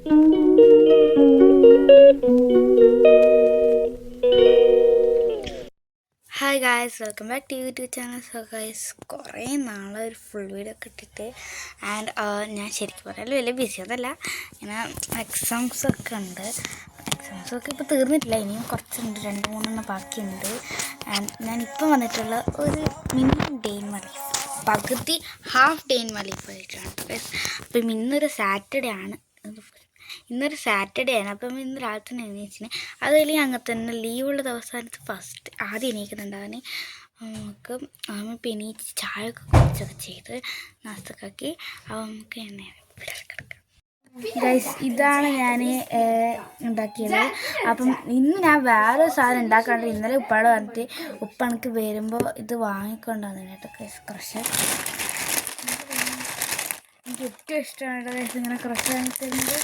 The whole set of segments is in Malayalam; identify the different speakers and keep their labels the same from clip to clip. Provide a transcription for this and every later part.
Speaker 1: Hi guys, welcome back to YouTube channel. So guys, കുറേ നാളെ ഒരു ഫുൾ വീഡിയോ ഒക്കെ ഇട്ടിട്ട് ആൻഡ് ഞാൻ ശരിക്കും പറഞ്ഞാൽ വലിയ ബിസി ഒന്നല്ല. ഇങ്ങനെ എക്സാംസൊക്കെ ഉണ്ട്. എക്സാംസൊക്കെ ഇപ്പോൾ തീർന്നിട്ടില്ല, ഇനിയും കുറച്ചുണ്ട്, 2-3 ബാക്കിയുണ്ട്. ആൻഡ് ഞാനിപ്പോൾ വന്നിട്ടുള്ള ഒരു mini day in my life, പകുതി half day in my life ആയിട്ടാണ് ഗായ്സ്. അപ്പം ഇന്നൊരു സാറ്റർഡേ ആണ്. അപ്പം ഇന്ന് രാത്രി തന്നെ എണീച്ചിന്. അത് കഴിഞ്ഞ് അങ്ങനെ തന്നെ ലീവുള്ള ദിവസമായിട്ട് ഫസ്റ്റ് ആദ്യം എണീക്കുന്നുണ്ടാകാൻ. നമുക്ക് ഇപ്പം എണീച്ച് ചായയൊക്കെ കുടിച്ചൊക്കെ ചെയ്ത് നാസ്തക്കാക്കി. അപ്പോൾ നമുക്ക് എന്നെ കിടക്കാം. ഗൈസ്, ഇതാണ് ഞാൻ ഉണ്ടാക്കിയത്. അപ്പം ഇന്ന് ഞാൻ വേറൊരു സാധനം ഉണ്ടാക്കാണ്ട് ഇന്നലെ ഉപ്പാട് പറഞ്ഞിട്ട് ഉപ്പ എനിക്ക് വരുമ്പോൾ ഇത് വാങ്ങിക്കൊണ്ടാണ് കേട്ടോ ഗൈസ്. ക്രഷ് എനിക്ക് ഏറ്റവും ഇഷ്ടമാണ് ഗൈസ് ഇങ്ങനെ ക്രഷ് വാങ്ങിച്ചിട്ടുണ്ട്.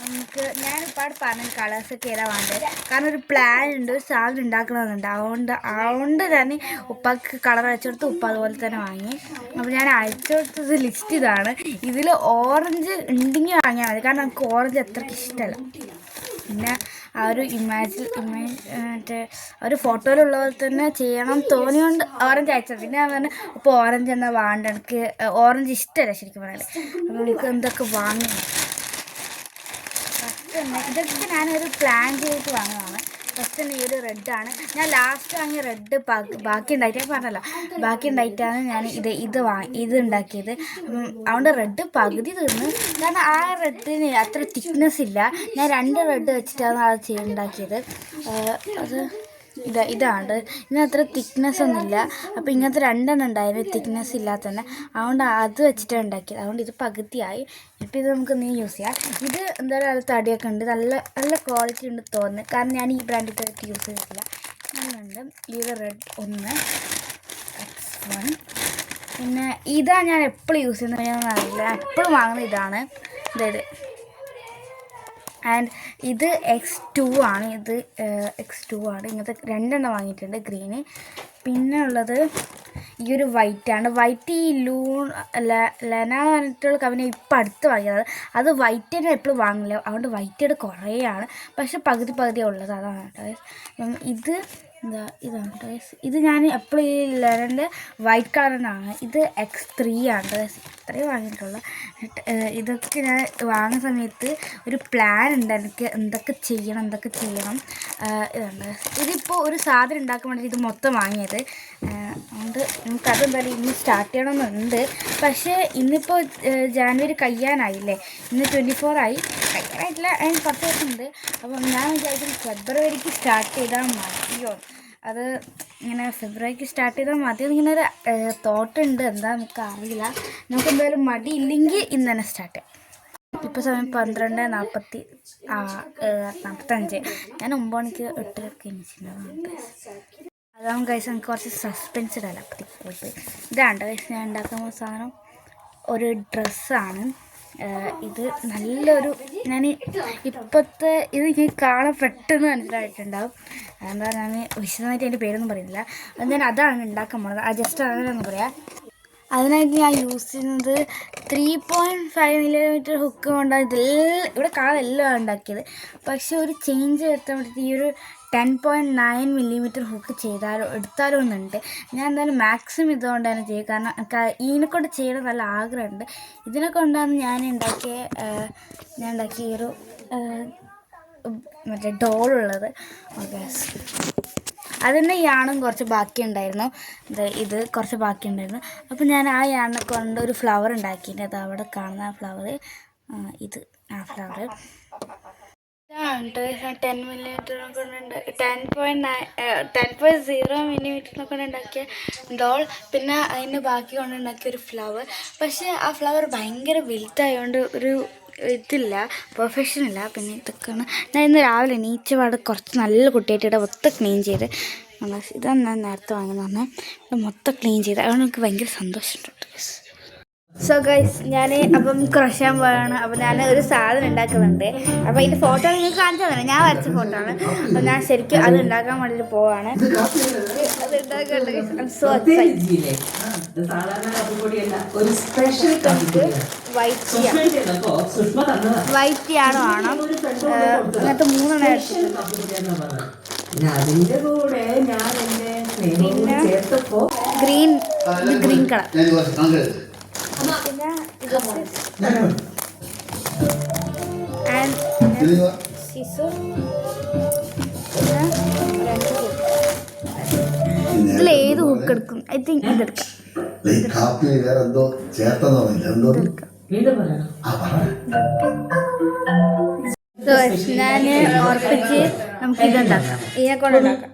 Speaker 1: നമുക്ക് ഞാനിപ്പോൾ പറഞ്ഞ കളേഴ്സൊക്കെ ഏതാ വേണ്ടത്, കാരണം ഒരു പ്ലാൻ ഉണ്ട്, ഒരു സാധനം ഉണ്ടാക്കണമെന്നുണ്ട്. അതുകൊണ്ട് തന്നെ ഉപ്പാക്ക് കളർ അയച്ചു കൊടുത്ത് ഉപ്പ അതുപോലെ തന്നെ വാങ്ങി. അപ്പോൾ ഞാൻ അയച്ചു കൊടുത്തത് ലിസ്റ്റ് ഇതാണ്. ഇതിൽ ഓറഞ്ച് ഉണ്ടെങ്കിൽ വാങ്ങിയാൽ മതി, കാരണം നമുക്ക് ഓറഞ്ച് അത്രയ്ക്ക് ഇഷ്ടമല്ല. പിന്നെ ആ ഒരു മറ്റേ ഒരു ഫോട്ടോയിലുള്ള പോലെ തന്നെ ചെയ്യണം തോന്നിയോണ്ട് ഓറഞ്ച് അയച്ചത്. പിന്നെ ഞാൻ പറഞ്ഞു ഇപ്പോൾ ഓറഞ്ച് എന്നാൽ വേണ്ട, എനിക്ക് ഓറഞ്ച് ഇഷ്ടമല്ല ശരിക്കും പറയാൻ. അപ്പോൾ നമുക്ക് എന്തൊക്കെ വാങ്ങണം. ഇതൊക്കെ ഞാനൊരു പ്ലാൻ ചെയ്തിട്ട് വാങ്ങുന്നതാണ്. ഫസ്റ്റ് തന്നെ ഈ ഒരു റെഡാണ് ഞാൻ ലാസ്റ്റ് വാങ്ങിയ റെഡ്. ബാക്കി ഉണ്ടായിട്ട് പറഞ്ഞല്ലോ, ബാക്കി ഉണ്ടായിട്ടാണ് ഞാൻ ഇത് ഉണ്ടാക്കിയത്. അതുകൊണ്ട് റെഡ് പകുതി തീർന്നു, കാരണം ആ റെഡിന് അത്ര തിക്നെസ് ഇല്ല. ഞാൻ 2 റെഡ് വെച്ചിട്ടാണ് അത് ഉണ്ടാക്കിയത്. അത് ഇതാണ് ഇതിന് അത്ര തിക്നെസ് ഒന്നുമില്ല. അപ്പോൾ ഇങ്ങനത്തെ 2 ഉണ്ടായിരുന്നു തിക്നെസ് ഇല്ലാത്ത തന്നെ, അതുകൊണ്ട് അത് വെച്ചിട്ടാണ് ഉണ്ടാക്കിയത്. അതുകൊണ്ട് ഇത് പകുതിയായി. ഇപ്പോൾ ഇത് നമുക്ക് നീ യൂസ് ചെയ്യാം. ഇത് എന്തായാലും അത് തടിയൊക്കെ ഉണ്ട്, നല്ല ക്വാളിറ്റി ഉണ്ട് തോന്നുന്നു, കാരണം ഞാൻ ഈ ബ്രാൻഡിൽ യൂസ് ചെയ്തിട്ടില്ല. നല്ലുണ്ട്. ഇത് റെഡ് 1 X1. പിന്നെ ഇതാണ് ഞാൻ എപ്പോഴും യൂസ് ചെയ്യുന്നത്, അറിയില്ല, എപ്പോഴും വാങ്ങുന്നത് ഇതാണ്. അതായത് ആൻഡ് ഇത് X2 ആണ്. ഇങ്ങനത്തെ 2 വാങ്ങിയിട്ടുണ്ട്, ഗ്രീന്. പിന്നെ ഉള്ളത് ഈ ഒരു വൈറ്റാണ്. വൈറ്റ് ഈ ലെന പറഞ്ഞിട്ടുള്ള കമ്പനി ഇപ്പം അടുത്ത് വാങ്ങിയത്. അത് വൈറ്റ് തന്നെ എപ്പോഴും വാങ്ങില്ല, അതുകൊണ്ട് വൈറ്റയുടെ കുറേയാണ്, പക്ഷെ പകുതി ഉള്ളത് അതാണ് കേട്ടോ. ഇതാണ് കേട്ടോ. ഇത് ഞാൻ എപ്പോഴും ഈ ലെനൻ്റെ വൈറ്റ് കളറിനാണ്. ഇത് X3 ആണ്. ഇത്രയും വാങ്ങിയിട്ടുള്ള. ഇതൊക്കെ ഞാൻ വാങ്ങുന്ന സമയത്ത് ഒരു പ്ലാൻ ഉണ്ട് എനിക്ക്, എന്തൊക്കെ ചെയ്യണം. ഇതുണ്ട്. ഇതിപ്പോൾ ഒരു സാധനം ഉണ്ടാക്കാൻ വേണ്ടി ഇത് മൊത്തം വാങ്ങിയത്. അതുകൊണ്ട് നമുക്കതെന്തായാലും ഇന്ന് സ്റ്റാർട്ട് ചെയ്യണമെന്നുണ്ട്. പക്ഷേ ഇന്നിപ്പോൾ ജാനുവരി കഴിയാനായില്ലേ, ഇന്ന് 24 ആയി. കഴിയാനായിട്ടില്ല, അതിന് 10 ദിവസമുണ്ട്. അപ്പം ഞാൻ വിചാരിക്കും ഫെബ്രുവരിക്ക് സ്റ്റാർട്ട് ചെയ്താൽ മതിയോ. അത് ഇങ്ങനെ ഫെബ്രുവരിക്ക് സ്റ്റാർട്ട് ചെയ്താൽ മതി ഇങ്ങനെ ഒരു തോട്ടുണ്ട്. എന്താ നമുക്ക് അറിയില്ല. നമുക്ക് എന്തായാലും മടിയില്ലെങ്കിൽ ഇന്ന് തന്നെ സ്റ്റാർട്ട് ചെയ്യാം. ഇപ്പോൾ സമയം 12:45. ഞാൻ 9 മണിക്ക് 8:30 എണീച്ചിട്ടുണ്ടാവും. അതാവും ഗൈസ്, എനിക്ക് കുറച്ച് സസ്പെൻസ് ഇടാൻ. പോയിട്ട് ഇതാണ് ഗൈസ് ഞാൻ ഉണ്ടാക്കുന്ന സാധനം. ഒരു ഡ്രസ്സാണ് ഇത്. നല്ലൊരു ഞാൻ ഇപ്പോഴത്തെ ഇത് എനിക്ക് കാണാൻ പെട്ടെന്ന് മനസ്സിലായിട്ടുണ്ടാവും. എന്താ ഞാൻ വിശദമായിട്ട് അതിൻ്റെ പേരൊന്നും പറയുന്നില്ല. ഞാൻ അതാണ് ഉണ്ടാക്കാൻ പോകുന്നത്. ജസ്റ്റ് അങ്ങനെയൊന്നും പറയാം. അതിനായിട്ട് ഞാൻ യൂസ് ചെയ്യുന്നത് 3.5 mm ഹുക്ക് കൊണ്ടാണ് ഇവിടെ കാണാൻ എല്ലാം ഉണ്ടാക്കിയത്. പക്ഷെ ഒരു ചേഞ്ച് വരുത്താൻ വേണ്ടിയിട്ട് ഈ ഒരു 10.9 mm ഹുക്ക് എടുത്താലോ എന്നുണ്ട്. ഞാൻ എന്തായാലും മാക്സിമം ഇതുകൊണ്ട് തന്നെ ചെയ്യും, കാരണം എനിക്ക് ഇതിനെക്കൊണ്ട് ചെയ്യണം നല്ല ആഗ്രഹമുണ്ട്. ഇതിനെ കൊണ്ടാണ് ഞാൻ ഉണ്ടാക്കിയ ഈ ഒരു മറ്റേ ഡോളുള്ളത്. ഓക്കെ, അതിൻ്റെ യാണും കുറച്ച് ബാക്കിയുണ്ടായിരുന്നു. ഇത് കുറച്ച് ബാക്കിയുണ്ടായിരുന്നു. അപ്പോൾ ഞാൻ ആ യാണിനെ കൊണ്ട് ഒരു ഫ്ലവർ ഉണ്ടാക്കിയിട്ട് അത് അവിടെ കാണുന്ന ആ ഫ്ലവർ, ആ ഫ്ലവർ 10 mm കൊണ്ട് 10.0 mm കൊണ്ട് ഉണ്ടാക്കിയ ഡോൾ. പിന്നെ അതിന് ബാക്കി കൊണ്ട് ഉണ്ടാക്കിയ ഒരു ഫ്ലവർ. പക്ഷേ ആ ഫ്ലവർ ഭയങ്കര വലുതായതുകൊണ്ട് ഒരു ഇതില്ല, പെർഫെക്ഷൻ ഇല്ല. പിന്നെ ഇതൊക്കെയാണ് ഞാൻ ഇന്ന് രാവിലെ എണീച്ചപാട് കുറച്ച് നല്ല കുട്ടിയായിട്ട് മൊത്തം ക്ലീൻ ചെയ്ത്. ഇതാണ് ഞാൻ നേരത്തെ വാങ്ങുന്ന മൊത്തം ക്ലീൻ ചെയ്ത്. അതുകൊണ്ട് എനിക്ക് ഭയങ്കര സന്തോഷമുണ്ട്. സോ ഗൈസ് ഞാൻ അപ്പം ക്രഷാൻ പോവാണ്. അപ്പം ഞാൻ ഒരു സാധനം ഉണ്ടാക്കുന്നുണ്ട്. അപ്പോൾ ഇതിൻ്റെ ഫോട്ടോ നിങ്ങൾക്ക് കാണിച്ചു തന്നെ, ഞാൻ വരച്ച ഫോട്ടോ ആണ്. അപ്പം ഞാൻ ശരിക്കും അത് ഉണ്ടാക്കാൻ വേണ്ടിയിട്ട് പോവാണ്. അത് ഉണ്ടാക്കാൻ സോ വൈറ്റ് ടീ ആണോ വേണം. അങ്ങനത്തെ 3 എണ്ണം എടുത്തിട്ടുണ്ട്. പിന്നെ ഗ്രീൻ കളർ, ഇതിലേത് ഹുക്ക് എടുക്കും? ഐ തിങ്ക് ഇതെടുക്കാം. ഞാൻ ഉറപ്പിച്ച് നമുക്ക് ഇതുണ്ടാക്കാം. ഇതിനെ കൊണ്ടുണ്ടാക്കാം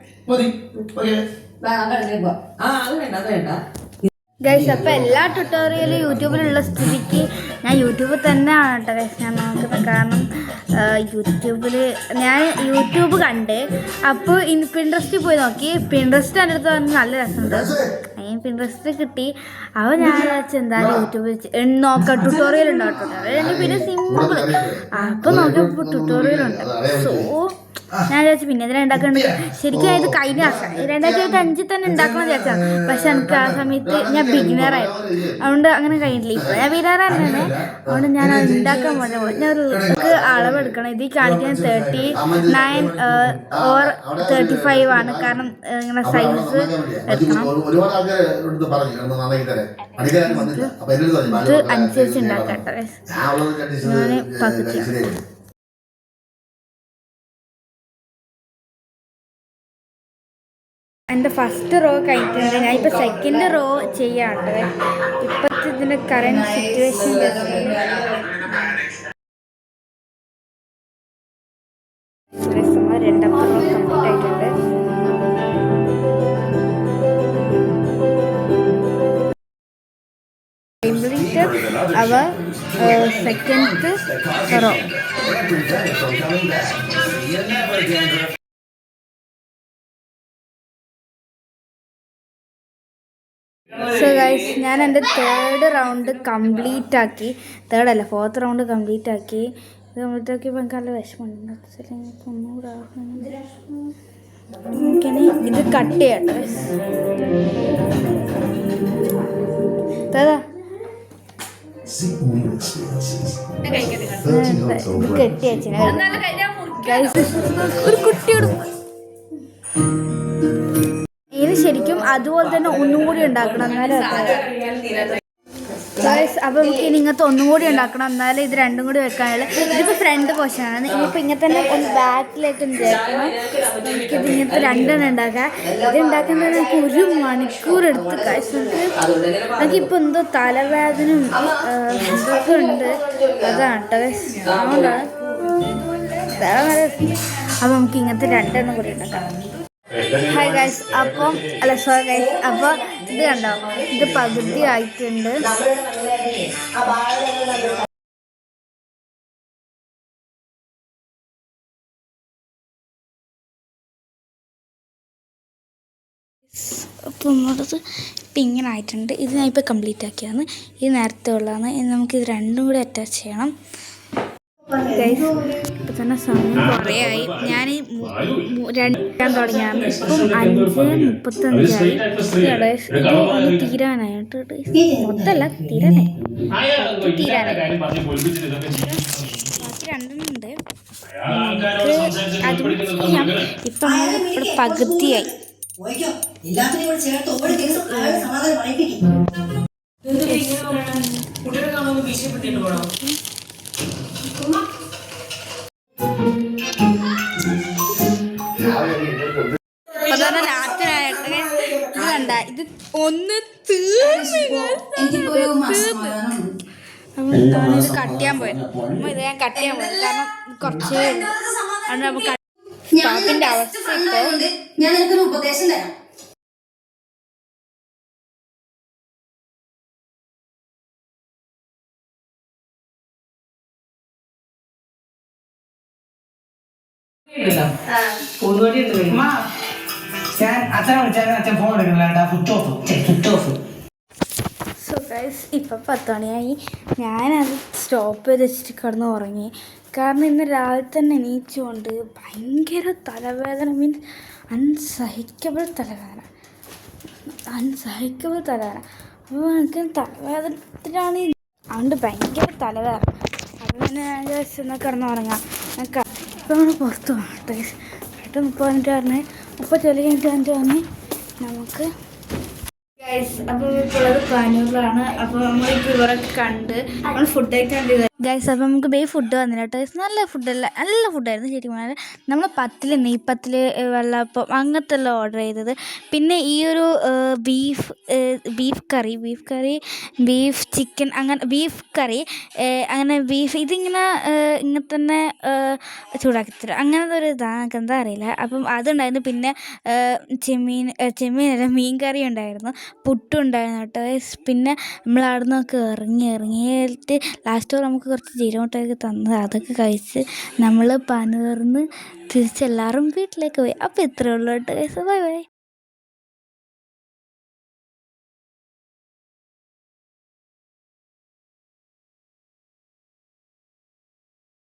Speaker 1: ഗൈസ്. അപ്പോൾ എല്ലാ ട്യൂട്ടോറിയലും യൂട്യൂബിലുള്ള സ്ഥിതിക്ക് ഞാൻ യൂട്യൂബിൽ തന്നെയാണ് കേട്ടോ ഗൈസ് ഞാൻ നോക്കുന്നത്. കാരണം ഞാൻ യൂട്യൂബ് കണ്ട് അപ്പോൾ പിൻട്രസ്റ്റിൽ പോയി നോക്കി. പിൻട്രസ്റ്റ് എൻ്റെ അടുത്ത് പറഞ്ഞ് നല്ല രസമുണ്ട്. അതിന് പിൻട്രസ്റ്റ് കിട്ടി. അപ്പോൾ ഞാൻ വിചാരിച്ചു എന്തായാലും യൂട്യൂബിൽ നോക്കാം, ട്യൂട്ടോറിയൽ ഉണ്ടാവും. പിന്നെ സിമ്പിൾ. അപ്പോൾ നോക്കിയപ്പോൾ ട്യൂട്ടോറിയൽ ഉണ്ട്. സോ ഞാൻ വിചാരിച്ചു പിന്നെ ഇതിനെ ഉണ്ടാക്കേണ്ടത്. ശരിക്കും ഇത് കഴിഞ്ഞ വർഷം 2025 തന്നെ ഉണ്ടാക്കണം വിചാരിച്ചാണ്. പക്ഷെ എനിക്ക് ആ സമയത്ത് ഞാൻ ബിഗിനറായിരുന്നു, അതുകൊണ്ട് അങ്ങനെ കഴിഞ്ഞിട്ടില്ല. ഇപ്പോൾ ഞാൻ ബിഗിനറായിരുന്നു. അതുകൊണ്ട് ഞാൻ അത് ഉണ്ടാക്കാൻ പോയി. ഞാൻ ഒരു അളവെടുക്കണം. ഇത് കാണിക്കാൻ 39 or 35 ആണ്. കാരണം ഇങ്ങനെ സൈസ് എടുക്കണം. ഇത് അനുസരിച്ച് ഉണ്ടാക്കട്ടെ. ഞാൻ പകുതി എൻ്റെ ഫസ്റ്റ് റോ കഴിഞ്ഞിട്ടുണ്ട്. ഞാനിപ്പോൾ സെക്കൻഡ് റോ ചെയ്യാണ്ട്. ഇപ്പോഴത്തെ ഇതിൻ്റെ കറണ്ട് സിറ്റുവേഷൻ രണ്ടാമത്തെ റോ കംപ്ലീറ്റ് ആയിട്ടുണ്ട്. അവർ സെക്കൻഡ് റോ സോ ഗൈസ് ഞാൻ എൻ്റെ 3rd റൗണ്ട് കംപ്ലീറ്റ് ആക്കി. 3rd അല്ല 4th റൗണ്ട് കംപ്ലീറ്റ് ആക്കി. ഇത് കംപ്ലീറ്റ് ആക്കിയപ്പോൾ എനിക്ക് നല്ല വിഷമമുണ്ട്. എനിക്കിനി ഇത് കട്ട് ചെയ്യട്ടെ. ഇത് കെട്ടി വെച്ചു ഒരു കുട്ടിയോട്. ഇത് ശരിക്കും അതുപോലെ തന്നെ ഒന്നും കൂടി ഉണ്ടാക്കണം, എന്നാലും അപ്പോൾ നമുക്ക് ഇനി ഇങ്ങനത്തെ ഒന്നും കൂടി ഉണ്ടാക്കണം. എന്നാലും ഇത് രണ്ടും കൂടി വെക്കാനുള്ള. ഇതിപ്പോൾ ഫ്രണ്ട് പോർഷനാണ്. ഇനിയിപ്പോൾ ഇങ്ങനെ തന്നെ ഒന്ന് ബാക്കിലേക്ക് ചേർക്കണം. നമുക്കിത് ഇങ്ങനത്തെ 2 എണ്ണം ഉണ്ടാക്കാം. ഇത് ഉണ്ടാക്കുന്നത് നമുക്ക് 1 മണിക്കൂർ എടുത്ത് കഴിച്ചിട്ട് നമുക്കിപ്പോൾ എന്തോ തലവേദനയും എന്തൊക്കെ ഉണ്ട്. അതാണ് കേട്ടോ, അതുകൊണ്ടാണ്. അപ്പോൾ നമുക്ക് ഇങ്ങനത്തെ 2 എണ്ണം കൂടി ഉണ്ടാക്കാം. ഹായ് ഗൈസ്, അപ്പം അല്ല സോറി ഗൈസ്, അപ്പോൾ ഇത് കണ്ടോ, ഇത് പകുതി ആയിട്ടുണ്ട്. അപ്പോൾ നമ്മളത് ഇപ്പം ഇങ്ങനെ ആയിട്ടുണ്ട്. ഇത് ഞാൻ ഇപ്പോൾ കംപ്ലീറ്റ് ആക്കിയാണ്. ഇത് നേരത്തെ ഉള്ളതാണ്. ഇനി നമുക്കിത് രണ്ടും കൂടി അറ്റാച്ച് ചെയ്യണം. ഗൈസ് ഇപ്പം തന്നെ സമയം കുറേ ആയി. ഞാൻ 2 തുടങ്ങിയാണ്. ഇപ്പം 5:35 ഇത് ഒന്ന് തീരാനായിട്ട്. മൊത്തമല്ല, തീരാനായി. ബാക്കി 2 ഉണ്ട്. അതും ചെയ്യാം. ഇപ്പം ഇവിടെ പകുതിയായി. രാത്രിയായിട്ട് ഇത് കണ്ട, ഇത് ഒന്ന് ഇത് കട്ട് ചെയ്യാൻ പോയത്. ഇത് ഞാൻ കട്ട് ചെയ്യാൻ പോയത് കാരണം കുറച്ച് നമുക്ക് പാപ്പിന്റെ അവസ്ഥ.
Speaker 2: ഞാൻ എനിക്കൊരു ഉപദേശം തരാം.
Speaker 1: സോ ഗൈസ് ഇപ്പം 10 മണിയായി. ഞാനത് സ്റ്റോപ്പ് ചെയ്ത് വെച്ചിട്ട് കിടന്ന് ഉറങ്ങി. കാരണം ഇന്ന് രാവിലെ തന്നെ എണീച്ചുകൊണ്ട് ഭയങ്കര തലവേദന, മീൻസ് അൺസഹിക്കബിൾ തലവേദന. അപ്പോൾ എനിക്ക് തലവേദനത്തിലാണ് അതുകൊണ്ട് ഭയങ്കര തലവേദന. അപ്പോൾ പിന്നെ ഞാൻ ജസ്റ്റ് എന്നാൽ കിടന്നുറങ്ങാം. ഇപ്പോൾ നമ്മൾ പുറത്ത് പോകണം ഗൈസ്. പെട്ടെന്ന് 30 മിനിറ്റ് പറഞ്ഞ് 30 മിനിറ്റ് പറഞ്ഞ് നമുക്ക് ഗൈസ്. അപ്പോൾ ഇപ്പോൾ ഉള്ളത് പാനൂരിലാണ്. അപ്പോൾ നമ്മളിപ്പോൾ ഇവരൊക്കെ കണ്ട് നമ്മൾ ഫുഡ് കഴിക്കാൻ ഗൈസ്. അപ്പോൾ നമുക്ക് ഫുഡ് വന്നില്ല കേട്ടോ ഗൈസ്. നല്ല ഫുഡായിരുന്നു ശരിക്കും പറഞ്ഞാൽ. നമ്മൾ നെയ്പ്പത്തിൽ വെള്ളപ്പം അങ്ങനത്തെ എല്ലാം ഓർഡർ ചെയ്തത്. പിന്നെ ഈ ഒരു ബീഫ് കറി ബീഫ് ചിക്കൻ അങ്ങനെ ബീഫ് കറി അങ്ങനെ ഇതിങ്ങനെ ഇങ്ങനെ തന്നെ ചൂടാക്കി തരും അങ്ങനത്തെ ഒരു ഇതാണ്. എനിക്ക് എന്താ അറിയില്ല. അപ്പം അതുണ്ടായിരുന്നു. പിന്നെ ചെമ്മീനല്ല മീൻ കറി ഉണ്ടായിരുന്നു, പുട്ടും ഉണ്ടായിരുന്നു കേട്ടോ ഗൈസ്. പിന്നെ നമ്മൾ അവിടെ നിന്നൊക്കെ ഇറങ്ങിയിട്ട് ലാസ്റ്റ് നമുക്ക് കുറച്ച് ജീരകട്ടൊക്കെ തന്നത് അതൊക്കെ കഴിച്ച് നമ്മൾ പനൂർന്ന് തിരിച്ചെല്ലാവരും വീട്ടിലേക്ക് പോയി. അപ്പോൾ ഇത്രയേ ഉള്ളൂ കേട്ടോ ഗൈസ്. ബൈ.